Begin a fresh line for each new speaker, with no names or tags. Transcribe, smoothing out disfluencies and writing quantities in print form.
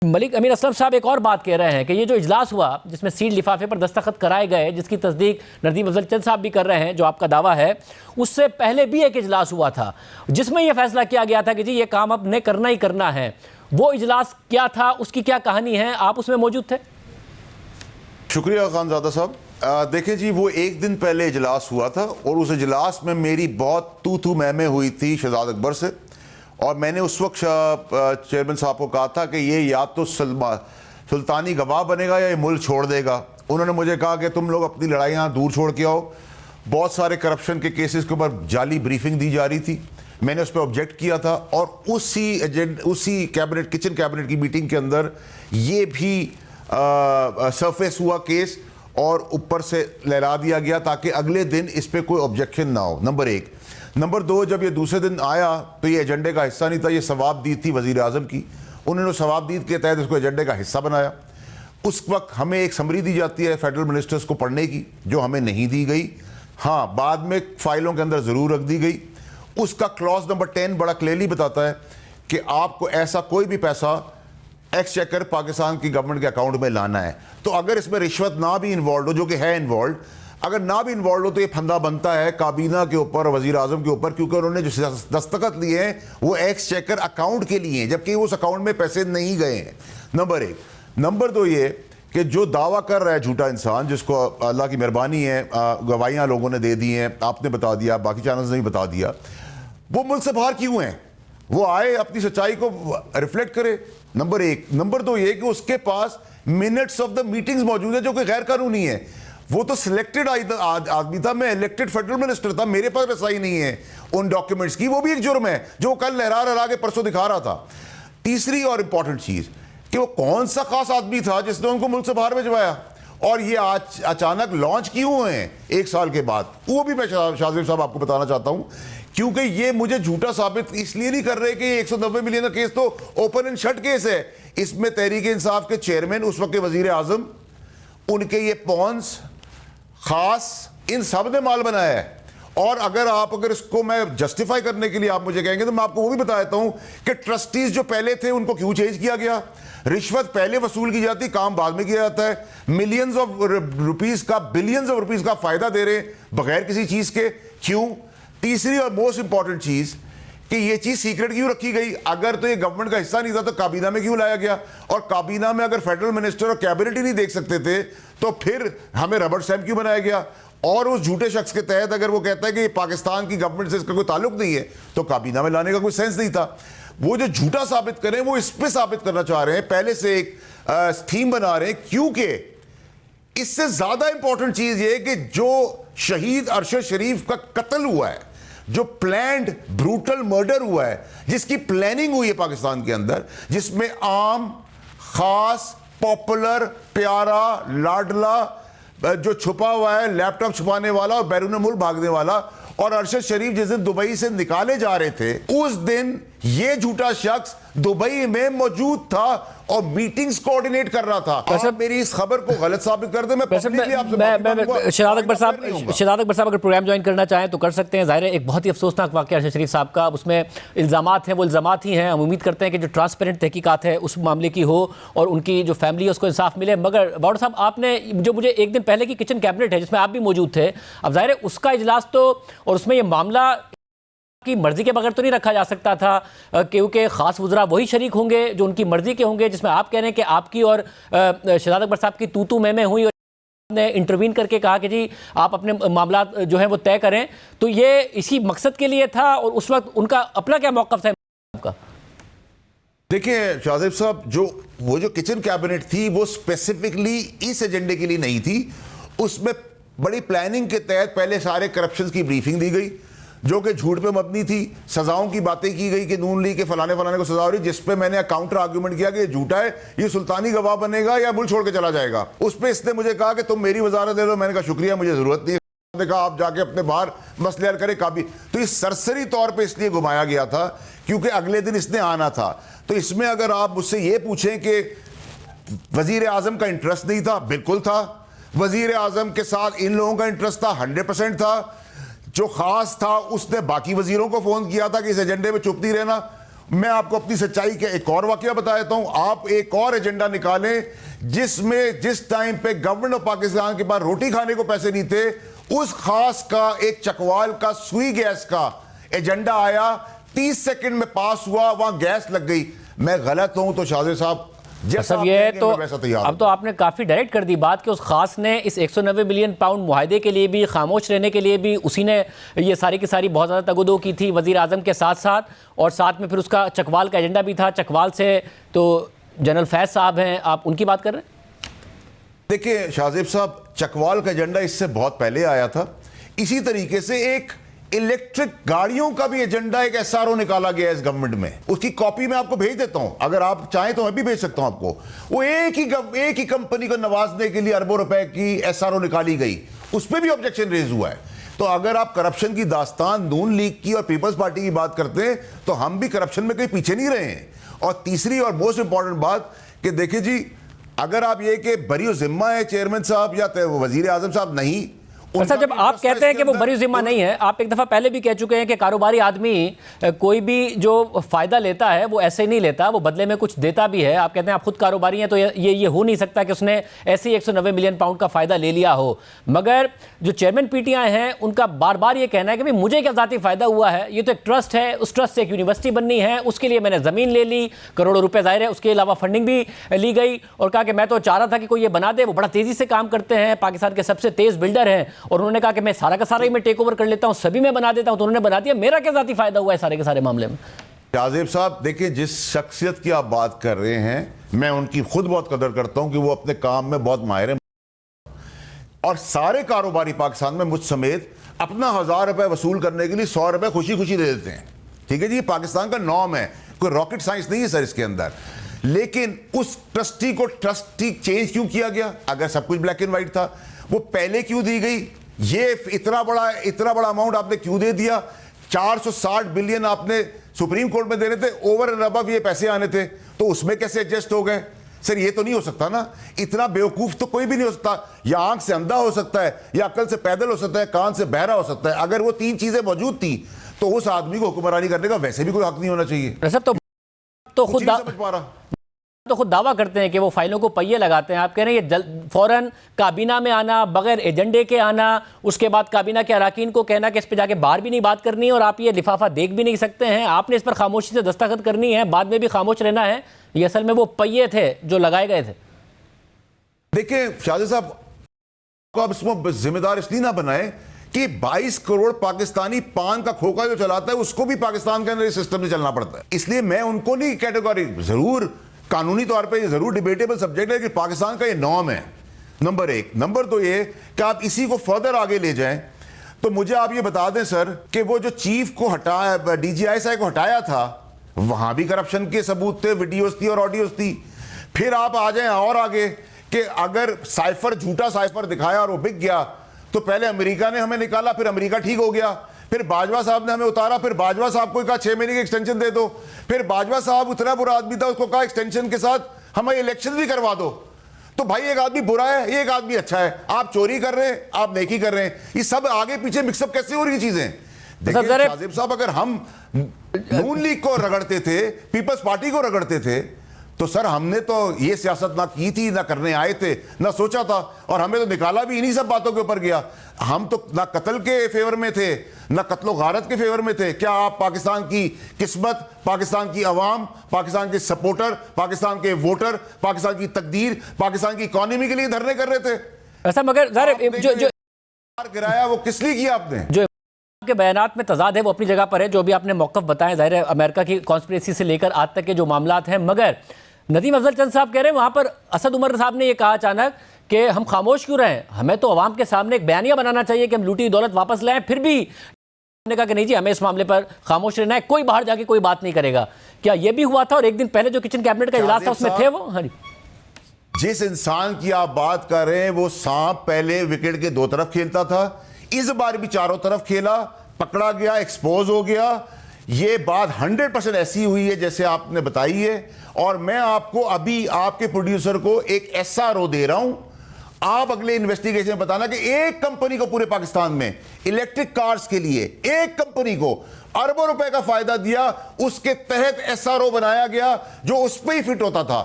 मलिक अमीर असलम साहब एक और बात कह रहे हैं कि ये जो इजलास हुआ जिसमें सील लिफाफे पर दस्तखत कराए गए, जिसकी तस्दीक नदीम अफजल चंद साहब भी कर रहे हैं, जो आपका दावा है, उससे पहले भी एक इजलास हुआ था जिसमें यह फैसला किया गया था कि जी ये काम अब ने करना ही करना है। वो इजलास क्या था, उसकी क्या कहानी है, आप उसमें मौजूद थे?
शुक्रिया खानजादा साहब। देखें जी, वो एक दिन पहले इजलास हुआ था और उस इजलास में मेरी बहुत तू मैं हुई थी शहजाद अकबर से, और मैंने उस वक्त चेयरमैन साहब को कहा था कि ये या तो सुल्तानी गवाह बनेगा या ये मुल्क छोड़ देगा। उन्होंने मुझे कहा कि तुम लोग अपनी लड़ाइयाँ दूर छोड़ के आओ। बहुत सारे करप्शन के केसेस के ऊपर जाली ब्रीफिंग दी जा रही थी, मैंने उस पर ऑब्जेक्ट किया था और उसी कैबिनेट किचन कैबिनेट की मीटिंग के अंदर ये भी सरफेस हुआ केस और ऊपर से लहरा दिया गया ताकि अगले दिन इस पर कोई ऑब्जेक्शन ना हो। नंबर एक। नंबर दो, जब ये दूसरे दिन आया तो ये एजेंडे का हिस्सा नहीं था, ये सवाबदीद थी वज़ीर आज़म की। उन्होंने सवाबदीद के तहत इसको एजेंडे का हिस्सा बनाया। उस वक्त हमें एक समरी दी जाती है फेडरल मिनिस्टर्स को पढ़ने की, जो हमें नहीं दी गई। हाँ, बाद में फाइलों के अंदर ज़रूर रख दी गई। उसका क्लॉज नंबर 10 बड़ा क्लियरली बताता है कि आपको ऐसा कोई भी पैसा एक्सचेकर पाकिस्तान की गवर्नमेंट के अकाउंट में लाना है। तो अगर इसमें रिश्वत ना भी इन्वॉल्व हो, जो कि है इन्वॉल्व, अगर ना भी इन्वॉल्व हो तो ये फंदा बनता है काबीना के ऊपर, वजीर आजम के ऊपर, क्योंकि उन्होंने जो दस्तखत लिए हैं वो एक्सचेकर अकाउंट के लिए हैं, जबकि उस अकाउंट में पैसे नहीं गए हैं। नंबर एक। नंबर दो ये कि जो दावा कर रहा है झूठा इंसान, जिसको अल्लाह की मेहरबानी है गवाहियाँ लोगों ने दे दी हैं, आपने बता दिया, बाकी चैनल्स ने भी बता दिया, वो मुल्क से बाहर क्यों हैं? वो आए अपनी सच्चाई को रिफ्लेक्ट करे। नंबर एक। नंबर दो ये कि उसके पास मिनट्स ऑफ द मीटिंग्स मौजूद है, जो कि गैर कानूनी है। वो तो सिलेक्टेड आदमी था, मैं इलेक्टेड फेडरल मिनिस्टर था, मेरे पास रसाई नहीं है उन डॉक्यूमेंट्स की। वो भी एक जुर्म है जो कल लहरा के परसों दिखा रहा था। तीसरी और इंपॉर्टेंट चीज कि वो कौन सा खास आदमी था जिसने उनको मुल्क से बाहर भिजवाया, और ये आज अचानक लॉन्च क्यों हुए हैं 1 साल के बाद, वो भी मैं शाहज़ेब साहब आपको बताना चाहता हूं। क्योंकि ये मुझे झूठा साबित इसलिए नहीं कर रहे कि 190 मिलियन का केस तो ओपन एंड शट केस है। इसमें तहरीक इंसाफ के चेयरमैन, उस वक्त के वजीर आजम, उनके ये पॉन्स खास, इन सब ने माल बनाया है। और अगर इसको मैं जस्टिफाई करने के लिए आप मुझे कहेंगे तो मैं आपको वो भी बता देता हूं कि ट्रस्टीज जो पहले थे उनको क्यों चेंज किया गया। रिश्वत पहले वसूल की जाती, काम बाद में किया जाता है। मिलियंस ऑफ रुपीस का, बिलियंस ऑफ रुपीस का फायदा दे रहे बगैर किसी चीज के, क्यों? तीसरी और मोस्ट इंपॉर्टेंट चीज कि ये चीज सीक्रेट क्यों रखी गई? अगर तो ये गवर्नमेंट का हिस्सा नहीं था तो काबीना में क्यों लाया गया? और काबीना में अगर फेडरल मिनिस्टर और कैबिनेट ही नहीं देख सकते थे तो फिर हमें रबर स्टैंप क्यों बनाया गया? और उस झूठे शख्स के तहत अगर वो कहता है कि पाकिस्तान की गवर्नमेंट से इसका कोई ताल्लुक नहीं है तो काबीना में लाने का कोई सेंस नहीं था। वो जो झूठा साबित करें वो इस पे साबित करना चाह रहे हैं, पहले से एक थीम बना रहे हैं, क्योंकि इससे ज्यादा इंपॉर्टेंट चीज ये कि जो शहीद अरशद शरीफ का कत्ल हुआ है, जो प्लान्ड ब्रूटल मर्डर हुआ है, जिसकी प्लानिंग हुई है पाकिस्तान के अंदर, जिसमें आम, खास, पॉपुलर, प्यारा, लाडला, जो छुपा हुआ है, लैपटॉप छुपाने वाला और बैरून मुल्क भागने वाला, और अरशद शरीफ जिस दिन दुबई से निकाले जा रहे थे उस दिन ये झूठा शख्स दुबई में मौजूद था और मीटिंग्स कोऑर्डिनेट कर रहा था। आप मेरी इस खबर को गलत साबित कर दे, मैं
शहजाद अकबर साहब अगर प्रोग्राम ज्वाइन करना चाहें तो कर सकते हैं। ज़ाहिर है एक बहुत ही अफसोसनाक वाक़या अरशद शरीफ साहब का, उसमें इल्ज़ामात हैं वो इल्ज़ामात ही हैं। हम उम्मीद करते हैं कि जो ट्रांसपेरेंट तहकीकात है उस मामले की हो और उनकी जो फैमिली है उसको इंसाफ मिले। मगर बावड़ साहब, आपने जो मुझे एक दिन पहले की किचन कैबिनेट है जिसमें आप भी मौजूद थे, अब ज़ाहिर है उसका इजलास तो, और उसमें ये मामला की मर्जी के बगैर तो नहीं रखा जा सकता था, क्योंकि खास वज़रा वही शरीक होंगे जो उनकी मर्जी के होंगे, जिसमें आप कह रहे हैं कि आपकी और शहजाद अकबर साहब की तू मैं हुई और ने इंटरवीन करके कहा कि जी आप अपने मामला जो है वो तय करें। तो ये इसी मकसद के लिए था और उस वक्त उनका अपना क्या मौक़िफ़ था आपका?
देखिए शाहज़ेब साहब, वो जो किचन कैबिनेट थी वो स्पेसिफिकली इस एजेंडे के लिए नहीं थी। उसमें बड़ी प्लानिंग के तहत पहले सारे करप्शन की ब्रीफिंग दी गई जो कि झूठ पे मबनी थी। सजाओं की बातें की गई कि नून लीग के फलाने को सजा हो रही, जिस पे मैंने काउंटर आर्ग्यूमेंट किया कि ये झूठा है, ये सुल्तानी गवाह बनेगा या मुल्क छोड़ के चला जाएगा। उस पे इसने मुझे कहा कि तुम मेरी वजारत दे दो। मैंने कहा शुक्रिया, मुझे जरूरत नहीं है। कहा आप जाके अपने बाहर मसले हल करें काबी। तो ये सरसरी तौर पे इसलिए घुमाया गया था क्योंकि अगले दिन इसने आना था। तो इसमें अगर आप मुझसे ये पूछें कि वजीर आजम का इंटरेस्ट नहीं था, बिल्कुल था। वजीर आजम के साथ इन लोगों का इंटरेस्ट था, 100% था। जो खास था उसने बाकी वजीरों को फोन किया था कि इस एजेंडे में चुप नहीं रहना। मैं आपको अपनी सच्चाई का एक और वाकया बता देता हूं। आप एक और एजेंडा निकालें जिसमें जिस टाइम पे गवर्नमेंट ऑफ पाकिस्तान के पास रोटी खाने को पैसे नहीं थे, उस खास का एक चकवाल का सुई गैस का एजेंडा आया, 30 सेकंड में पास हुआ, वहां गैस लग गई। मैं गलत हूं तो शाहजेब साहब
सब ये तो अब तो आपने काफ़ी डायरेक्ट कर दी बात कि उस खास ने इस 190 मिलियन पाउंड मुआहदे के लिए भी, खामोश रहने के लिए भी, उसी ने ये सारी की सारी बहुत ज़्यादा तगुदो की थी वज़ीर आज़म के साथ साथ, और साथ में फिर उसका चकवाल का एजेंडा भी था। चकवाल से तो जनरल फैज साहब हैं, आप उनकी बात कर रहे हैं?
देखिए शाहजेब साहब, चकवाल का एजेंडा इससे बहुत पहले आया था। इसी तरीके से एक इलेक्ट्रिक गाड़ियों का भी एजेंडा, एक एसआरओ निकाला गया है इस गवर्नमेंट में। उसकी कॉपी मैं आपको भेज देता हूं, अगर आप चाहें तो मैं भी भेज सकता हूं आपको। वो एक ही कंपनी को नवाजने के लिए अरबों रुपए की एसआरओ निकाली गई, उस पर भी ऑब्जेक्शन रेज हुआ है। तो अगर आप करप्शन की दास्तान नून लीग की और पीपल्स पार्टी की बात करते हैं तो हम भी करप्शन में कहीं पीछे नहीं रहे हैं। और तीसरी और मोस्ट इंपॉर्टेंट बात कि देखिए जी, अगर आप ये कि बरी जिम्मा है चेयरमैन साहब या वजीर आजम साहब, नहीं।
सर, जब आप कहते हैं कि वो बरी जिम्मा नहीं है, आप एक दफ़ा पहले भी कह चुके हैं कि कारोबारी आदमी कोई भी जो फ़ायदा लेता है वो ऐसे नहीं लेता, वो बदले में कुछ देता भी है। आप कहते हैं आप खुद कारोबारी हैं, तो ये हो नहीं सकता कि उसने ऐसे ही 190 मिलियन पाउंड का फ़ायदा ले लिया हो। मगर जो चेयरमैन पीटीआई हैं उनका बार बार ये कहना है कि भाई मुझे क्या ज़ाती फ़ायदा हुआ है, ये तो एक ट्रस्ट है, उस ट्रस्ट से एक यूनिवर्सिटी बननी है, उसके लिए मैंने ज़मीन ले ली, करोड़ों रुपये ज़ाहिर है, उसके अलावा फंडिंग भी ली गई, और कहा कि मैं तो चाह रहा था कि कोई ये बना दे। वो बड़ा तेज़ी से काम करते हैं, पाकिस्तान के सबसे तेज़ बिल्डर हैं, और उन्होंने कहा कि मैं सारा का सारा ही मैं टेक ओवर कर लेता हूं, सभी मैं बना देता हूं। तो उन्होंने बना दिया, मेरा क्या जाती फायदा हुआ है सारे के सारे मामले में?
शाहजेब साहब देखिए, जिस शख्सियत की आप बात कर रहे हैं, मैं उनकी खुद बहुत कदर करता हूं कि वो अपने काम में बहुत माहिर हैं, और सारे कारोबारी पाकिस्तान में मुझ समेत अपना 1000 रुपए वसूल करने के लिए 100 रुपए खुशी खुशी दे देते हैं। ठीक है जी, पाकिस्तान का नॉर्म है, कोई रॉकेट साइंस नहीं है सर इसके अंदर। लेकिन उस ट्रस्टी को ट्रस्टी चेंज क्यों किया गया? अगर सब कुछ ब्लैक एंड व्हाइट था, वो पहले क्यों दी गई? ये इतना बड़ा अमाउंट आपने क्यों दे दिया? 460 बिलियन आपने सुप्रीम कोर्ट में देने थे, ओवर एंड अबव ये पैसे आने थे, तो उसमें कैसे एडजस्ट हो गए? सर ये तो नहीं हो सकता ना, इतना बेवकूफ तो कोई भी नहीं हो सकता। या आंख से अंधा हो सकता है, या अकल से पैदल हो सकता है, कान से बहरा हो सकता है। अगर वो तीन चीजें मौजूद थी तो उस आदमी को हुक्मरानी करने का वैसे भी कोई हक नहीं होना चाहिए।
सब तो खुद
समझ पा रहा,
तो खुद दावा करते हैं कि वो फाइलों को पहिए लगाते हैं। आप कह रहे हैं ये फौरन काबीना में आना, बगैर एजेंडे के आना, उसके बाद काबीना के अराकीन को कहना कि इस पर जाके बाहर भी नहीं बात करनी है और आप ये लिफाफा देख भी नहीं सकते हैं, आपने इस पर खामोशी से दस्तखत करनी है, बाद में भी खामोश रहना है। ये असल में वो पहिए थे जो लगाए गए थे।
देखिए शाहजेब साहब को अब इसमें जिम्मेदार इसलिए ना बनाए कि 22 करोड़ पाकिस्तानी पान का खोखा जो चलाता है उसको भी पाकिस्तान के अंदर इस सिस्टम में चलना पड़ता है। इसलिए मैं उनको नहीं कैटेगरी, जरूर कानूनी तौर पे ये जरूर डिबेटेबल सब्जेक्ट है कि पाकिस्तान का ये नॉर्म है, नंबर एक। नंबर दो ये कि आप इसी को फर्दर आगे ले जाएं, तो मुझे आप ये बता दें सर कि वो जो चीफ को हटाया, DGI को हटाया था, वहां भी करप्शन के सबूत थे, वीडियोस थी और ऑडियोस थी। फिर आप आ जाएं और आगे कि अगर साइफर, झूठा साइफर दिखाया और वो बिक गया, तो पहले अमेरिका ने हमें निकाला, फिर अमेरिका ठीक हो गया, फिर बाजवा साहब ने हमें उतारा, फिर बाजवा साहब को कहा 6 महीने की एक्सटेंशन दे दो, फिर बाजवा साहब उतना बुरा आदमी था, उसको कहा एक्सटेंशन के साथ हमें इलेक्शन भी करवा दो। तो भाई एक आदमी बुरा है, एक आदमी अच्छा है, आप चोरी कर रहे हैं, आप नेकी कर रहे हैं, ये सब आगे पीछे मिक्सअप कैसे हो रही चीजें? देखिए शाहजेब साहब, अगर हम नून लीग को रगड़ते थे, पीपल्स पार्टी को रगड़ते थे, तो सर हमने तो ये सियासत ना की थी, ना करने आए थे, ना सोचा था, और हमें तो निकाला भी इन्हीं सब बातों के ऊपर गया। हम तो ना कत्ल के फेवर में थे, ना कत्लो गारत के फेवर में थे। क्या आप पाकिस्तान की किस्मत, पाकिस्तान की अवाम, पाकिस्तान के सपोर्टर, पाकिस्तान के वोटर, पाकिस्तान की तकदीर, पाकिस्तान की इकोनॉमी के लिए धरने कर रहे थे?
ऐसा मगर जो
गिराया वो किस लिए किया आपने?
जो के बयानात में तजाद है वो अपनी जगह पर है, जो भी आपने मौक़िफ़ बताएं, ज़ाहिर है अमेरिका की कॉन्स्पिरेसी से लेकर आज तक के जो मामलात हैं। मगर नदीम अफजल चंद साहब कह रहे हैं वहाँ पर असद उमर साहब ने ये कहा अचानक कि हम खामोश क्यों रहें, हमें तो अवाम के सामने एक बयानिया बनाना चाहिए कि हम लूटी दौलत वापस लाएं। फिर भी हमने कहा कि नहीं जी, हमें इस मामले पर खामोश रहना है, कोई बाहर जाके कोई बात नहीं करेगा। क्या ये भी हुआ था? और एक दिन पहले जो किचन कैबिनेट का इजलास था उसमें थे वो? हाँ जी।
जिस इंसान की आप बात कर रहे हैं वो सांप पहले विकेट के दो तरफ खेलता था, इस बार भी चारों तरफ खेला, पकड़ा गया, एक्सपोज हो गया। ये बात 100% ऐसी हुई है जैसे आपने बताई है। और मैं आपको अभी आपके प्रोड्यूसर को एक SRO दे रहा हूं, आप अगले इन्वेस्टिगेशन में बताना कि एक कंपनी को पूरे पाकिस्तान में इलेक्ट्रिक कार्स के लिए, एक कंपनी को अरबों रुपए का फायदा दिया, उसके तहत एसआरओ बनाया गया जो उस पे ही फिट होता था।